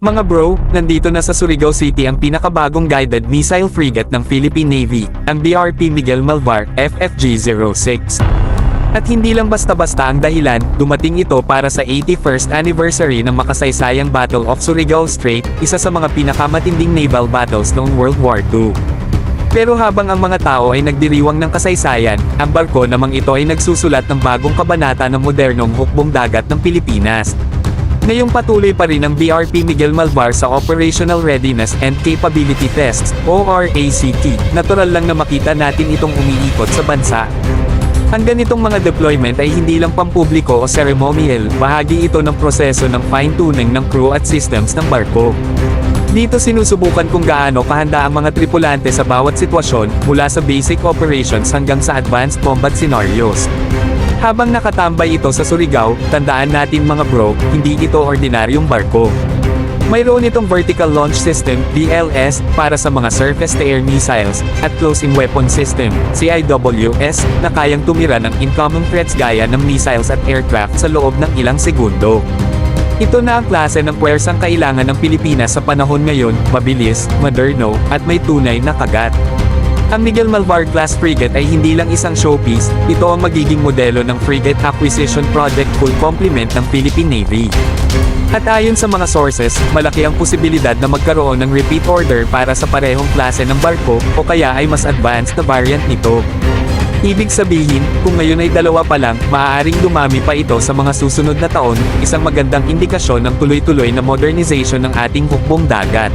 Mga bro, nandito na sa Surigao City ang pinakabagong guided missile frigate ng Philippine Navy, ang BRP Miguel Malvar, FFG-06. At hindi lang basta-basta ang dahilan, dumating ito para sa 81st anniversary ng makasaysayang Battle of Surigao Strait, isa sa mga pinakamatinding naval battles noong World War II. Pero habang ang mga tao ay nagdiriwang ng kasaysayan, ang barko namang ito ay nagsusulat ng bagong kabanata ng modernong hukbong dagat ng Pilipinas. Ngayong patuloy pa rin ang BRP Miguel Malvar sa Operational Readiness and Capability Tests, ORACT. Natural lang na makita natin itong umiikot sa bansa. Ang ganitong mga deployment ay hindi lang pampubliko o ceremonial, bahagi ito ng proseso ng fine-tuning ng crew at systems ng barko. Dito sinusubukan kung gaano kahanda ang mga tripulante sa bawat sitwasyon, mula sa basic operations hanggang sa advanced combat scenarios. Habang nakatambay ito sa Surigao, tandaan natin mga bro, hindi ito ordinaryong barko. Mayroon itong Vertical Launch System, VLS, para sa mga surface-to-air missiles, at Closing Weapon System, CIWS, na kayang tumira ng incoming threats gaya ng missiles at aircraft sa loob ng ilang segundo. Ito na ang klase ng puwersang kailangan ng Pilipinas sa panahon ngayon, mabilis, moderno, at may tunay na kagat. Ang Miguel Malvar class frigate ay hindi lang isang showpiece, ito ang magiging modelo ng frigate acquisition project full complement ng Philippine Navy. At ayon sa mga sources, malaki ang posibilidad na magkaroon ng repeat order para sa parehong klase ng barko, o kaya ay mas advanced na variant nito. Ibig sabihin, kung ngayon ay dalawa pa lang, maaaring dumami pa ito sa mga susunod na taon, isang magandang indikasyon ng tuloy-tuloy na modernization ng ating hukbong dagat.